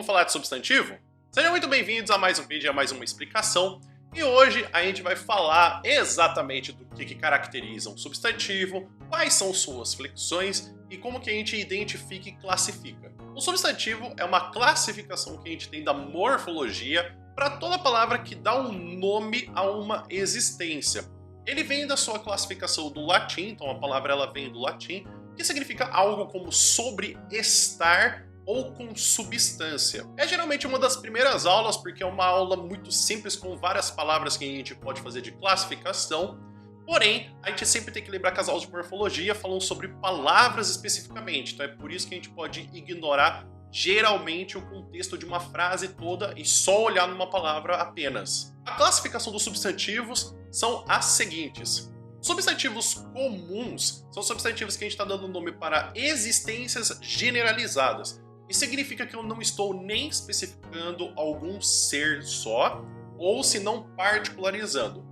Vamos falar de substantivo? Sejam muito bem-vindos a mais um vídeo e a mais uma explicação. E hoje a gente vai falar exatamente do que caracteriza um substantivo, quais são suas flexões e como que a gente identifica e classifica. O substantivo é uma classificação que a gente tem da morfologia para toda palavra que dá um nome a uma existência. Ele vem da sua classificação do latim, então a palavra ela vem do latim, que significa algo como sobre estar ou com substância. É geralmente uma das primeiras aulas, porque é uma aula muito simples, com várias palavras que a gente pode fazer de classificação. Porém, a gente sempre tem que lembrar que as aulas de morfologia falam sobre palavras especificamente, então é por isso que a gente pode ignorar geralmente o contexto de uma frase toda e só olhar numa palavra apenas. A classificação dos substantivos são as seguintes. Substantivos comuns são substantivos que a gente está dando nome para existências generalizadas. Isso significa que eu não estou nem especificando algum ser só, ou se não particularizando.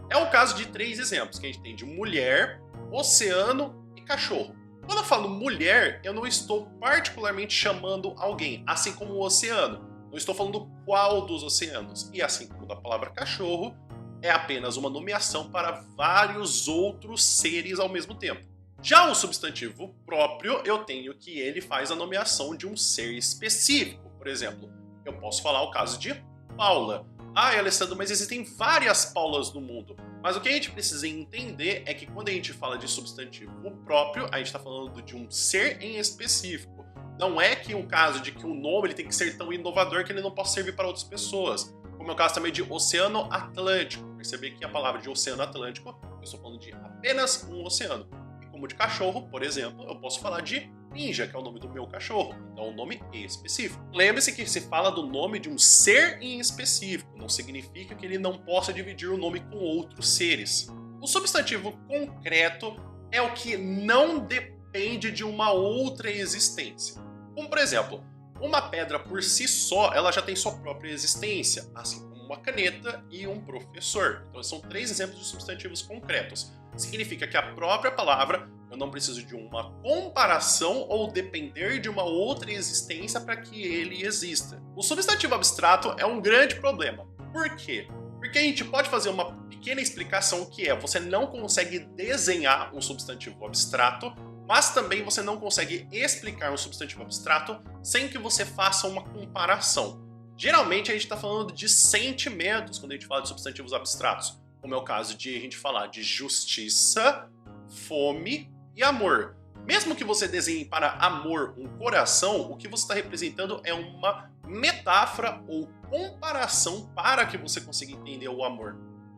É o caso de três exemplos que a gente tem de mulher, oceano e cachorro. Quando eu falo mulher, eu não estou particularmente chamando alguém, assim como o oceano. Não estou falando qual dos oceanos. E assim como da palavra cachorro, é apenas uma nomeação para vários outros seres ao mesmo tempo. Já o substantivo próprio, eu tenho que ele faz a nomeação de um ser específico. Por exemplo, eu posso falar o caso de Paula. Ah, Alessandro, mas existem várias Paulas no mundo. Mas o que a gente precisa entender é que quando a gente fala de substantivo próprio, a gente está falando de um ser em específico. Não é que o caso de que o nome ele tem que ser tão inovador que ele não possa servir para outras pessoas. Como é o caso também de Oceano Atlântico. Perceber que a palavra de Oceano Atlântico, eu estou falando de apenas um oceano. E como de cachorro, por exemplo, eu posso falar de Ninja, que é o nome do meu cachorro. Então é um nome específico. Lembre-se que se fala do nome de um ser em específico. Não significa que ele não possa dividir o nome com outros seres. O substantivo concreto é o que não depende de uma outra existência. Como por exemplo, uma pedra por si só, ela já tem sua própria existência, assim como uma caneta e um professor. Então são três exemplos de substantivos concretos. Significa que a própria palavra, eu não preciso de uma comparação ou depender de uma outra existência para que ele exista. O substantivo abstrato é um grande problema. Por quê? Porque a gente pode fazer uma pequena explicação que é, você não consegue desenhar um substantivo abstrato, mas também você não consegue explicar um substantivo abstrato sem que você faça uma comparação. Geralmente a gente está falando de sentimentos quando a gente fala de substantivos abstratos, como é o caso de a gente falar de justiça, fome e amor. Mesmo que você desenhe para amor um coração, o que você está representando é uma metáfora ou comparação para que você consiga entender o amor.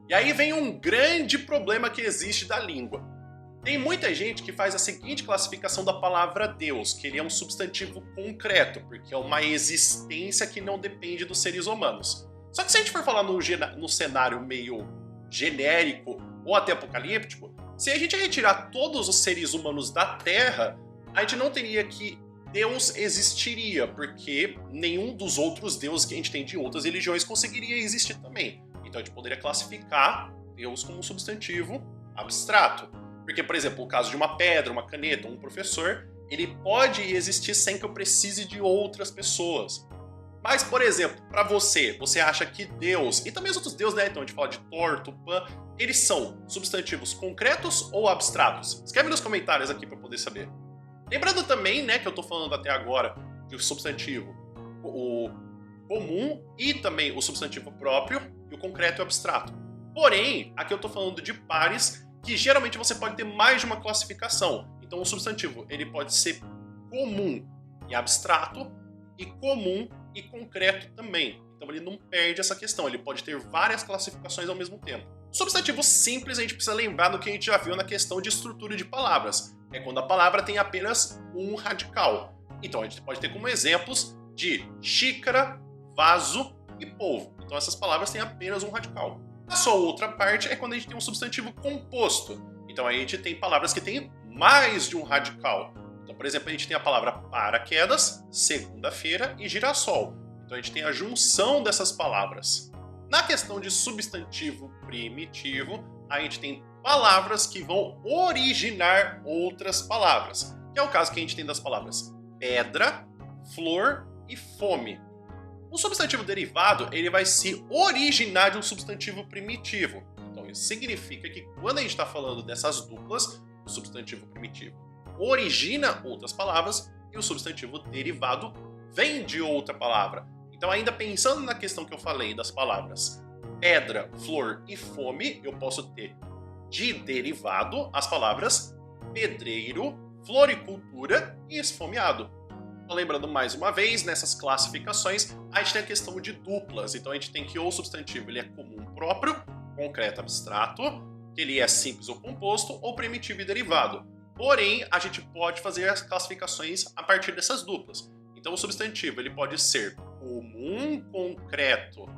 E aí vem um grande problema que existe da língua. Tem muita gente que faz a seguinte classificação da palavra Deus, que ele é um substantivo concreto, porque é uma existência que não depende dos seres humanos. Só que se a gente for falar no cenário meio genérico ou até apocalíptico, se a gente retirar todos os seres humanos da Terra, a gente não teria que Deus existiria, porque nenhum dos outros deuses que a gente tem de outras religiões conseguiria existir também. Então a gente poderia classificar Deus como um substantivo abstrato. Porque, por exemplo, o caso de uma pedra, uma caneta, um professor, ele pode existir sem que eu precise de outras pessoas. Mas, por exemplo, para você acha que Deus, e também os outros deuses, né? Então a gente fala de Thor, Tupã, eles são substantivos concretos ou abstratos? Escreve nos comentários aqui para poder saber. Lembrando também, né, que eu tô falando até agora de o substantivo, o comum e também o substantivo próprio e o concreto e o abstrato. Porém, aqui eu tô falando de pares que geralmente você pode ter mais de uma classificação. Então o substantivo ele pode ser comum e abstrato e comum e concreto também. Então ele não perde essa questão, ele pode ter várias classificações ao mesmo tempo. O substantivo simples a gente precisa lembrar do que a gente já viu na questão de estrutura de palavras. É quando a palavra tem apenas um radical. Então a gente pode ter como exemplos de xícara, vaso e polvo. Então essas palavras têm apenas um radical. A sua outra parte é quando a gente tem um substantivo composto. Então a gente tem palavras que têm mais de um radical. Então, por exemplo, a gente tem a palavra paraquedas, segunda-feira e girassol. Então a gente tem a junção dessas palavras. Na questão de substantivo primitivo, a gente tem palavras que vão originar outras palavras. Que é o caso que a gente tem das palavras pedra, flor e fome. O substantivo derivado ele vai se originar de um substantivo primitivo. Então isso significa que quando a gente está falando dessas duplas, o substantivo primitivo origina outras palavras e o substantivo derivado vem de outra palavra. Então ainda pensando na questão que eu falei das palavras pedra, flor e fome, eu posso ter de derivado as palavras pedreiro, floricultura e esfomeado. Lembrando mais uma vez, nessas classificações, a gente tem a questão de duplas. Então a gente tem que ou o substantivo ele é comum próprio, concreto abstrato, que ele é simples ou composto, ou primitivo e derivado. Porém, a gente pode fazer as classificações a partir dessas duplas. Então o substantivo ele pode ser comum, concreto,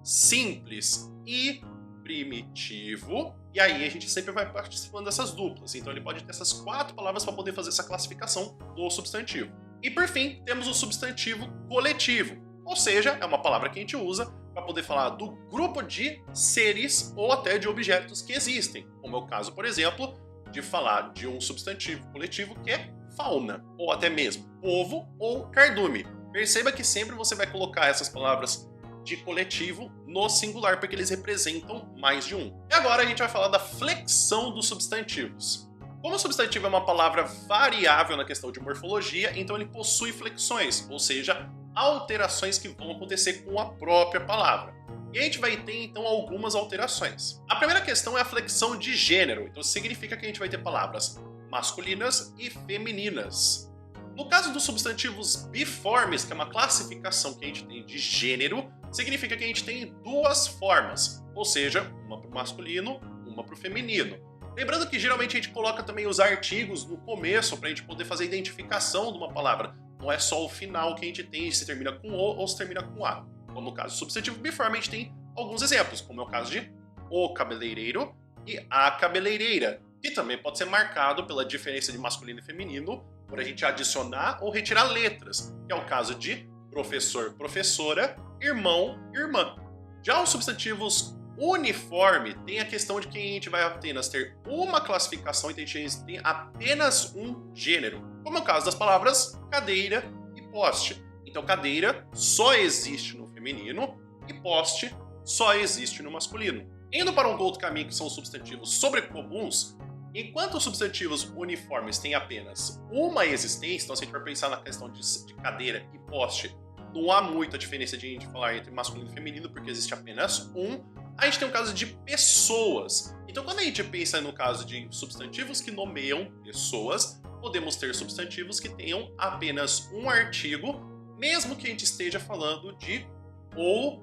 simples e primitivo. E aí a gente sempre vai participando dessas duplas. Então ele pode ter essas 4 palavras para poder fazer essa classificação do substantivo. E por fim, temos o substantivo coletivo, ou seja, é uma palavra que a gente usa para poder falar do grupo de seres ou até de objetos que existem, como é o caso, por exemplo, de falar de um substantivo coletivo que é fauna, ou até mesmo povo ou cardume. Perceba que sempre você vai colocar essas palavras de coletivo no singular, porque eles representam mais de um. E agora a gente vai falar da flexão dos substantivos. Como o substantivo é uma palavra variável na questão de morfologia, então ele possui flexões, ou seja, alterações que vão acontecer com a própria palavra. E a gente vai ter então algumas alterações. A primeira questão é a flexão de gênero, então significa que a gente vai ter palavras masculinas e femininas. No caso dos substantivos biformes, que é uma classificação que a gente tem de gênero, significa que a gente tem 2 formas, ou seja, uma para o masculino, uma para o feminino. Lembrando que geralmente a gente coloca também os artigos no começo para a gente poder fazer a identificação de uma palavra. Não é só o final que a gente tem, se termina com O ou se termina com A. Então, no caso do substantivo biforme, a gente tem alguns exemplos, como é o caso de o cabeleireiro e a cabeleireira, que também pode ser marcado pela diferença de masculino e feminino, por a gente adicionar ou retirar letras, que é o caso de professor, professora, irmão, irmã. Já os substantivos uniforme tem a questão de que a gente vai apenas ter uma classificação, então a gente tem apenas um gênero, como é o caso das palavras cadeira e poste. Então cadeira só existe no feminino e poste só existe no masculino. Indo para um outro caminho que são os substantivos sobrecomuns, enquanto os substantivos uniformes têm apenas uma existência, então se a gente for pensar na questão de cadeira e poste, não há muita diferença de a gente falar entre masculino e feminino, porque existe apenas um. A gente tem o caso de pessoas. Então, quando a gente pensa no caso de substantivos que nomeiam pessoas, podemos ter substantivos que tenham apenas um artigo, mesmo que a gente esteja falando de ou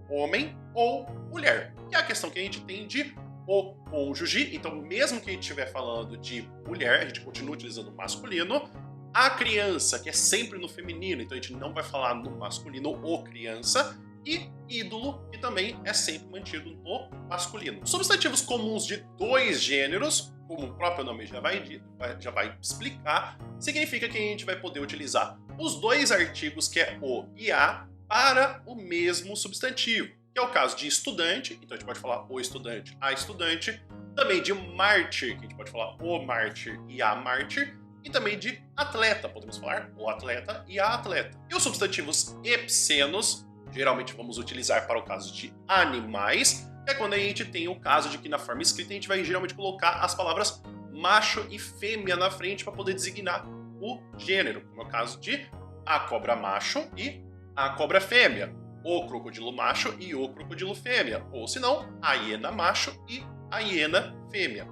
homem ou mulher. Que é a questão que a gente tem de o cônjuge. Então, mesmo que a gente estiver falando de mulher, a gente continua utilizando o masculino. A criança, que é sempre no feminino, então a gente não vai falar no masculino o criança. E ídolo, que também é sempre mantido no masculino. Substantivos comuns de 2 gêneros, como o próprio nome já vai explicar, significa que a gente vai poder utilizar os 2 artigos, que é o e a, para o mesmo substantivo, que é o caso de estudante, então a gente pode falar o estudante, a estudante, também de mártir, que a gente pode falar o mártir e a mártir, e também de atleta, podemos falar o atleta e a atleta. E os substantivos epsenos, geralmente vamos utilizar para o caso de animais, que é quando a gente tem o caso de que na forma escrita a gente vai geralmente colocar as palavras macho e fêmea na frente para poder designar o gênero, como é o caso de a cobra macho e a cobra fêmea, o crocodilo macho e o crocodilo fêmea, ou se não, a hiena macho e a hiena fêmea.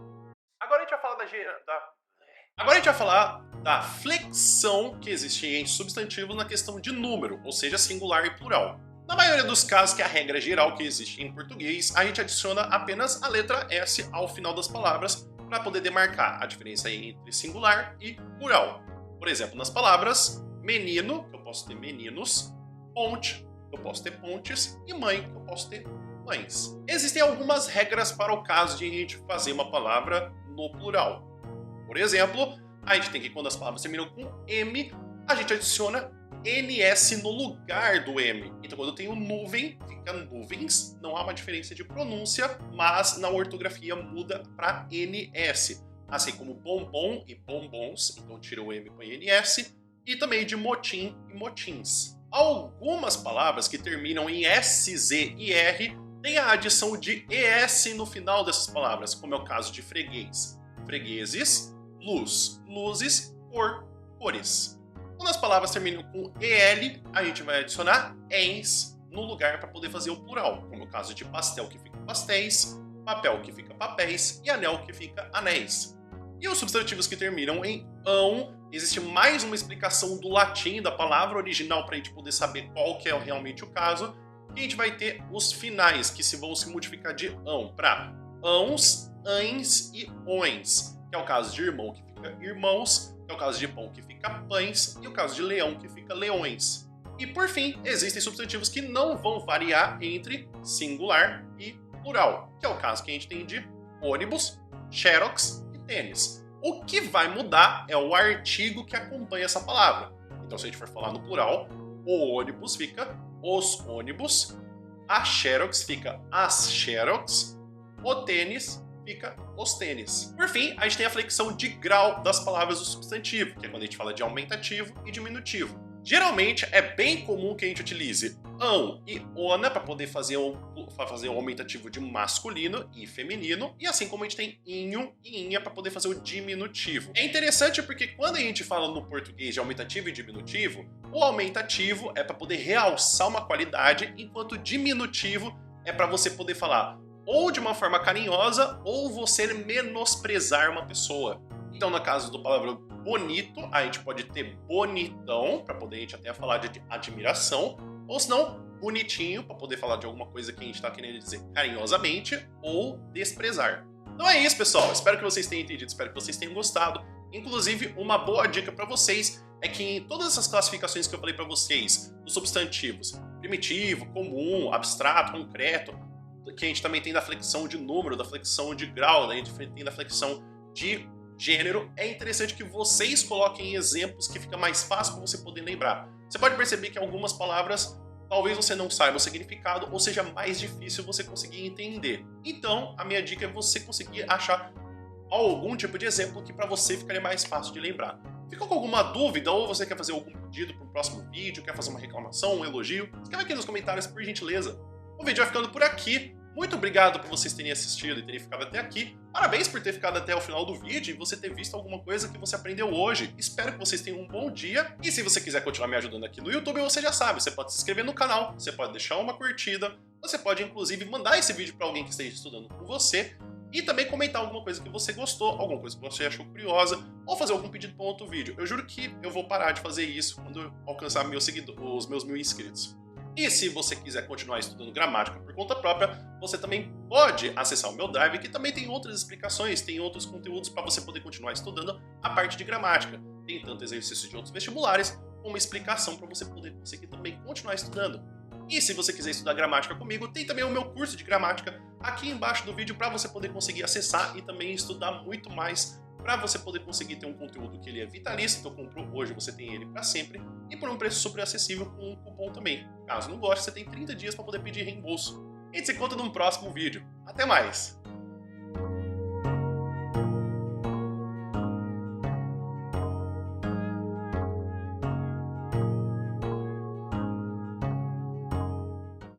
Agora a gente vai falar da flexão que existe entre substantivos na questão de número, ou seja, singular e plural. Na maioria dos casos, que é a regra geral que existe em português, a gente adiciona apenas a letra S ao final das palavras para poder demarcar a diferença entre singular e plural. Por exemplo, nas palavras menino, que eu posso ter meninos, ponte, que eu posso ter pontes, e mãe, que eu posso ter mães. Existem algumas regras para o caso de a gente fazer uma palavra no plural. Por exemplo, a gente tem que, quando as palavras terminam com M, a gente adiciona NS no lugar do M. Então, quando eu tenho nuvem, fica nuvens, não há uma diferença de pronúncia, mas na ortografia muda para NS. Assim como bombom e bombons, então tira o M e põe NS, e também de motim e motins. Algumas palavras que terminam em SZ e R têm a adição de ES no final dessas palavras, como é o caso de freguês, fregueses, luz, luzes, cor, cores. Quando as palavras terminam com EL, a gente vai adicionar ENS no lugar para poder fazer o plural, como é o caso de pastel, que fica pastéis, papel, que fica papéis, e anel, que fica anéis. E os substantivos que terminam em ão, existe mais uma explicação do latim, da palavra original, para a gente poder saber qual que é realmente o caso. E a gente vai ter os finais, que vão se modificar de ão para ãos, ães e ões, que é o caso de irmão, que fica irmãos, que é o caso de pão, que fica pães, e o caso de leão, que fica leões. E por fim, existem substantivos que não vão variar entre singular e plural, que é o caso que a gente tem de ônibus, xerox e tênis. O que vai mudar é o artigo que acompanha essa palavra. Então, se a gente for falar no plural, o ônibus fica os ônibus, a xerox fica as xerox, o tênis fica os tênis. Por fim, a gente tem a flexão de grau das palavras do substantivo, que é quando a gente fala de aumentativo e diminutivo. Geralmente é bem comum que a gente utilize ão e ona para poder fazer um aumentativo de masculino e feminino, e assim como a gente tem inho e inha para poder fazer o diminutivo. É interessante porque quando a gente fala no português de aumentativo e diminutivo, o aumentativo é para poder realçar uma qualidade, enquanto o diminutivo é para você poder falar ou de uma forma carinhosa ou você menosprezar uma pessoa. Então, no caso do palavrão bonito, a gente pode ter bonitão, para poder a gente até falar de admiração, ou se não, bonitinho, para poder falar de alguma coisa que a gente está querendo dizer carinhosamente, ou desprezar. Então é isso, pessoal. Espero que vocês tenham entendido, espero que vocês tenham gostado. Inclusive, uma boa dica para vocês é que em todas essas classificações que eu falei para vocês, dos substantivos, primitivo, comum, abstrato, concreto, que a gente também tem da flexão de número, da flexão de grau, né? A gente tem da flexão de gênero, é interessante que vocês coloquem exemplos que fica mais fácil para você poder lembrar. Você pode perceber que algumas palavras talvez você não saiba o significado ou seja mais difícil você conseguir entender. Então, a minha dica é você conseguir achar algum tipo de exemplo que para você ficaria mais fácil de lembrar. Ficou com alguma dúvida ou você quer fazer algum pedido para o próximo vídeo, quer fazer uma reclamação, um elogio? Escreve aqui nos comentários, por gentileza. O vídeo vai ficando por aqui. Muito obrigado por vocês terem assistido e terem ficado até aqui. Parabéns por ter ficado até o final do vídeo e você ter visto alguma coisa que você aprendeu hoje. Espero que vocês tenham um bom dia. E se você quiser continuar me ajudando aqui no YouTube, você já sabe, você pode se inscrever no canal, você pode deixar uma curtida, você pode inclusive mandar esse vídeo para alguém que esteja estudando com você e também comentar alguma coisa que você gostou, alguma coisa que você achou curiosa ou fazer algum pedido para um outro vídeo. Eu juro que eu vou parar de fazer isso quando eu alcançar os meus 1000 inscritos. E se você quiser continuar estudando gramática por conta própria, você também pode acessar o meu Drive, que também tem outras explicações, tem outros conteúdos para você poder continuar estudando a parte de gramática. Tem tanto exercício de outros vestibulares, como explicação para você poder conseguir também continuar estudando. E se você quiser estudar gramática comigo, tem também o meu curso de gramática aqui embaixo do vídeo para você poder conseguir acessar e também estudar muito mais, para você poder conseguir ter um conteúdo que ele é vitalício, então comprou hoje, você tem ele para sempre, e por um preço super acessível com um cupom também. Caso não goste, você tem 30 dias para poder pedir reembolso. A gente se encontra num próximo vídeo. Até mais!